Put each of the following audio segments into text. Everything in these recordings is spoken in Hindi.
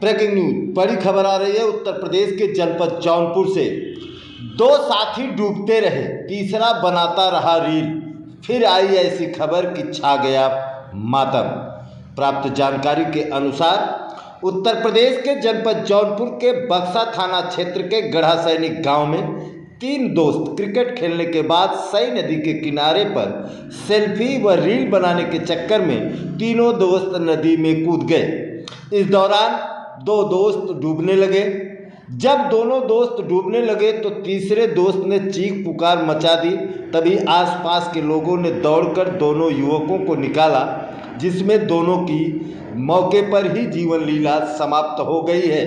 ब्रेकिंग न्यूज, बड़ी खबर आ रही है उत्तर प्रदेश के जनपद जौनपुर से। दो साथी डूबते रहे, तीसरा बनाता रहा रील। फिर आई ऐसी खबर कि छा गया मातम। प्राप्त जानकारी के अनुसार उत्तर प्रदेश के जनपद जौनपुर के बक्सा थाना क्षेत्र के गढ़ा सैनिक गांव में तीन दोस्त क्रिकेट खेलने के बाद सई नदी के किनारे पर सेल्फी व रील बनाने के चक्कर में तीनों दोस्त नदी में कूद गए। इस दौरान दो दोस्त डूबने लगे। जब दोनों दोस्त डूबने लगे तो तीसरे दोस्त ने चीख पुकार मचा दी। तभी आसपास के लोगों ने दौड़कर दोनों युवकों को निकाला, जिसमें दोनों की मौके पर ही जीवन लीला समाप्त हो गई है।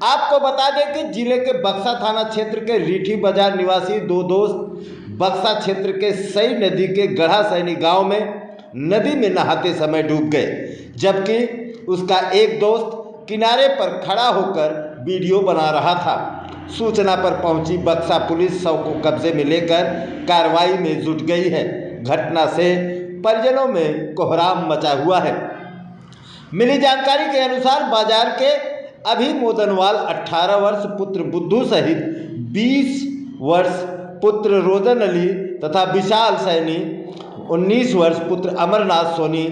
आपको बता दें कि जिले के बक्सा थाना क्षेत्र के रीठी बाजार निवासी दो दोस्त बक्सा क्षेत्र के सई नदी के गढ़ा सैनिक गांव में नदी में नहाते समय डूब गए, जबकि उसका एक दोस्त किनारे पर खड़ा होकर वीडियो बना रहा था। सूचना पर पहुंची बक्सा पुलिस शव को कब्जे में लेकर कार्रवाई में जुट गई है। घटना से परिजनों में कोहराम मचा हुआ है। मिली जानकारी के अनुसार बाजार के अभी मोदनवाल 18 वर्ष पुत्र बुद्धू सहित 20 वर्ष पुत्र रोजन अली तथा विशाल सैनी 19 वर्ष पुत्र अमरनाथ सोनी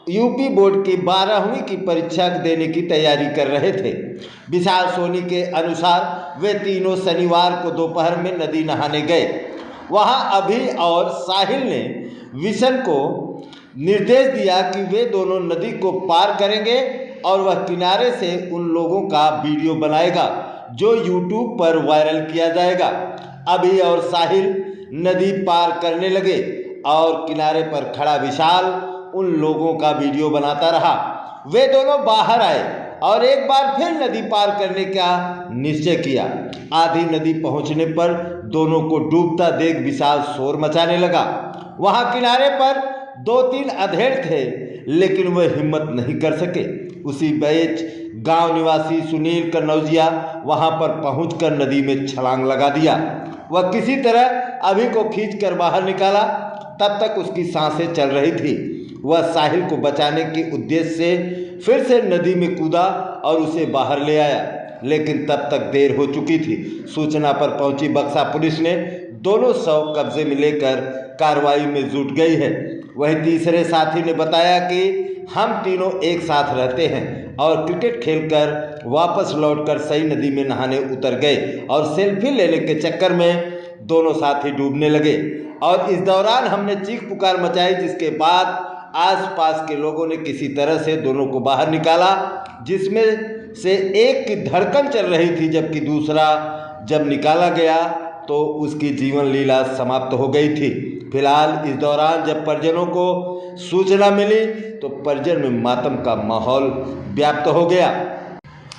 यूपी बोर्ड की 12वीं की परीक्षा देने की तैयारी कर रहे थे। विशाल सोनी के अनुसार वे तीनों शनिवार को दोपहर में नदी नहाने गए। वहां अभी और साहिल ने विशन को निर्देश दिया कि वे दोनों नदी को पार करेंगे और वह किनारे से उन लोगों का वीडियो बनाएगा जो यूट्यूब पर वायरल किया जाएगा। अभी और साहिल नदी पार करने लगे और किनारे पर खड़ा विशाल उन लोगों का वीडियो बनाता रहा। वे दोनों बाहर आए और एक बार फिर नदी पार करने का निश्चय किया। आधी नदी पहुंचने पर दोनों को डूबता देख विशाल शोर मचाने लगा। वहां किनारे पर 2-3 अधेड़ थे, लेकिन वह हिम्मत नहीं कर सके। उसी बीच गांव निवासी सुनील कन्नौजिया वहां पर पहुंचकर नदी में छलांग लगा दिया। वह किसी तरह अभी को खींचकर बाहर निकाला। तब तक उसकी सांसें चल रही थी। वह साहिल को बचाने के उद्देश्य से फिर से नदी में कूदा और उसे बाहर ले आया, लेकिन तब तक देर हो चुकी थी। सूचना पर पहुंची बक्सा पुलिस ने दोनों शव कब्जे में लेकर कार्रवाई में जुट गई है। वही तीसरे साथी ने बताया कि हम तीनों एक साथ रहते हैं और क्रिकेट खेलकर वापस लौटकर सई नदी में नहाने उतर गए और सेल्फी लेने के चक्कर में दोनों साथी डूबने लगे और इस दौरान हमने चीख पुकार मचाई, जिसके बाद आसपास के लोगों ने किसी तरह से दोनों को बाहर निकाला, जिसमें से एक की धड़कन चल रही थी, जबकि दूसरा जब निकाला गया तो उसकी जीवन लीला समाप्त हो गई थी। फिलहाल इस दौरान जब परिजनों को सूचना मिली तो परिजन में मातम का माहौल व्याप्त हो गया।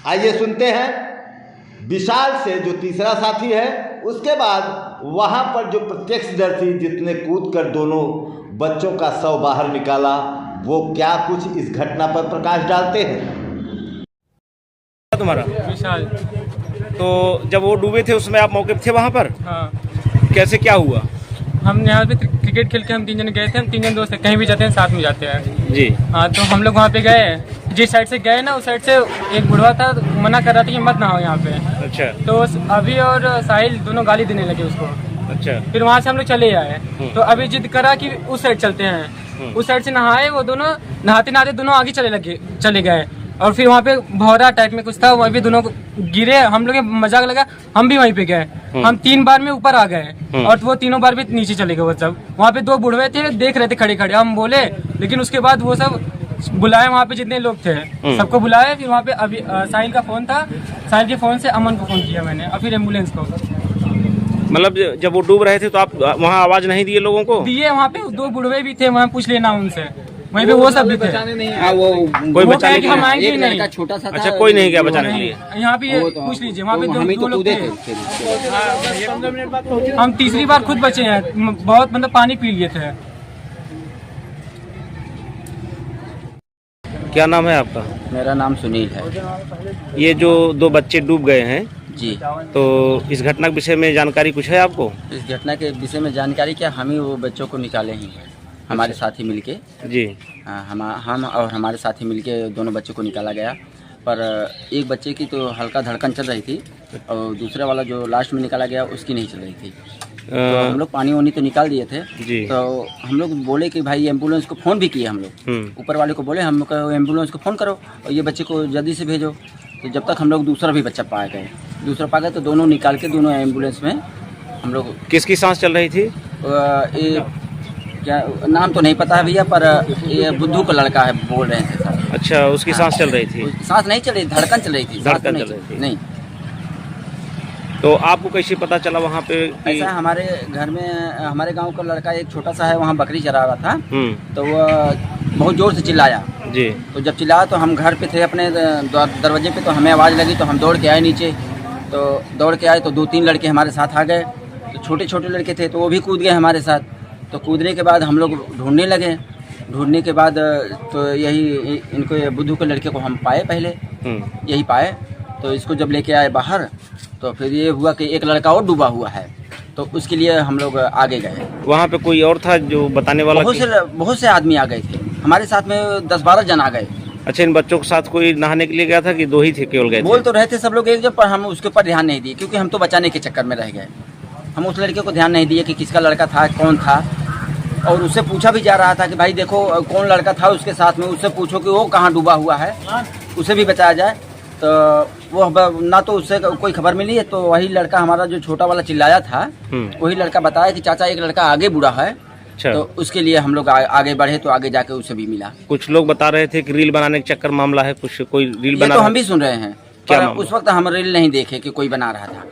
आइए सुनते हैं विशाल से, जो तीसरा साथी है। उसके बाद वहां पर जो प्रत्यक्षदर्शी जिसने कूदकर दोनों बच्चों का शव बाहर निकाला, वो क्या कुछ इस घटना पर प्रकाश डालते हैं। तुम्हारा विशाल। तो जब वो डूबे थे उसमें आप मौके पे थे वहाँ पर? हाँ। कैसे क्या हुआ? हम यहाँ पे क्रिकेट खेल के हम 3 जन गए थे। हम 3 जन दोस्त हैं, कहीं भी जाते हैं साथ में जाते हैं जी। हाँ, तो हम लोग वहाँ पे गए। जिस साइड से गए ना, उस साइड से एक बुढ़वा था, मना कर रहा था कि मत नहाओ यहाँ पे। अच्छा। तो अभी और साहिल दोनों गाली देने लगे उसको। अच्छा। फिर वहाँ से हम लोग चले आए। तो अभी जिद करा कि उस साइड चलते हैं। उस साइड से नहाए, वो दोनों नहाते नहाते दोनों आगे चले गए और फिर वहाँ पे भौरा टाइप में कुछ था, वहीं पे दोनों गिरे। हम लोग मजाक लगा, हम भी वहीं पे गए। हम 3 बार में ऊपर आ गए और वो तीनों बार भी नीचे चले गए। वो सब वहाँ पे 2 बुढ़वे थे, देख रहे थे खड़े खड़े। हम बोले, लेकिन उसके बाद वो सब बुलाए, वहाँ पे जितने लोग थे सबको बुलाए। फिर वहाँ पे अभी साहिल का फोन था, साहिल के फोन से अमन को फोन किया मैंने और फिर एम्बुलेंस को। मतलब जब वो डूब रहे थे तो आप वहाँ आवाज नहीं दिए लोगों को? दिए। वहाँ पे 2 बुढ़वे भी थे, वहाँ पूछ लेना उनसे। वहीं पे वो सब भी थे। कोई बचाने के लिए हम आएंगे नहीं। छोटा सा। अच्छा, कोई नहीं गया बचाने के लिए? यहाँ पे पूछ लीजिए, वहाँ पे 2 लोग थे। 15 मिनट बाद हम तीसरी बार खुद बचे हैं, बहुत मतलब पानी पी लिए थे। क्या नाम है आपका? मेरा नाम सुनील है। ये जो 2 बच्चे डूब गए हैं जी, तो इस घटना के विषय में जानकारी कुछ है आपको? इस घटना के विषय में जानकारी क्या, हम ही वो बच्चों को निकाले ही हैं, हमारे साथी मिलके। जी। हम और हमारे साथी मिलके दोनों बच्चों को निकाला गया। पर एक बच्चे की तो हल्का धड़कन चल रही थी और दूसरा वाला जो लास्ट में निकाला गया उसकी नहीं चल रही थी। तो हम लोग पानी वानी तो निकाल दिए थे जी। तो हम लोग बोले कि भाई एम्बुलेंस को फ़ोन भी किए हम लोग, ऊपर वाले को बोले हम लोग एम्बुलेंस को फ़ोन करो और ये बच्चे को जल्दी से भेजो। तो जब तक हम लोग दूसरा भी बच्चा पा गए, तो दोनों निकाल के दोनों एम्बुलेंस में हम लोग। किसकी सांस चल रही थी? ये क्या नाम तो नहीं पता है भैया, पर ये बुद्धू का लड़का है बोल रहे थे सर। अच्छा, उसकी सांस चल रही थी? सांस नहीं चल रही, धड़कन चल रही थी। धड़कन चल रही थी? नहीं। तो आपको कैसे पता चला वहाँ पे? ऐसा हमारे घर में हमारे गांव का लड़का एक छोटा सा है, वहाँ बकरी चरा रहा था। तो वह बहुत जोर से चिल्लाया जी। तो जब चिल्लाया तो हम घर पे थे अपने दरवाजे पे, तो हमें आवाज़ लगी तो हम दौड़ के आए नीचे। तो दौड़ के आए तो 2-3 लड़के हमारे साथ आ गए। तो छोटे छोटे लड़के थे तो वो भी कूद गए हमारे साथ। तो कूदने के बाद हम लोग ढूंढने लगे। ढूंढने के बाद तो यही इनको बुद्धू के लड़के को हम पाए, पहले यही पाए। तो इसको जब लेके आए बाहर तो फिर ये हुआ कि एक लड़का और डूबा हुआ है, तो उसके लिए हम लोग आगे गए। वहाँ पे कोई और था जो बताने वाला? बहुत से आदमी आ गए थे हमारे साथ में, 10-12 जन आ गए। अच्छा, इन बच्चों के साथ कोई नहाने के लिए गया था कि 2 ही थे केवल गए? बोल तो रहे थे सब लोग एक जगह, पर हम उसके ऊपर ध्यान नहीं दिए क्योंकि हम तो बचाने के चक्कर में रह गए। हम उस लड़के को ध्यान नहीं दिए कि किसका लड़का था, कौन था। और उससे पूछा भी जा रहा था कि भाई देखो कौन लड़का था उसके साथ में, उससे पूछो कि वो कहाँ डूबा हुआ है, उसे भी बचाया जाए। तो वो ना तो उससे कोई खबर मिली है। तो वही लड़का हमारा जो छोटा वाला चिल्लाया था, वही लड़का बताया कि चाचा एक लड़का आगे बुरा है। अच्छा। तो उसके लिए हम लोग आगे बढ़े तो आगे जाके उसे भी मिला। कुछ लोग बता रहे थे कि रील बनाने के चक्कर मामला है, कुछ कोई रील ये बना तो हम भी सुन रहे हैं, क्या पर मामला? उस वक्त हम रील नहीं देखे कि कोई बना रहा था।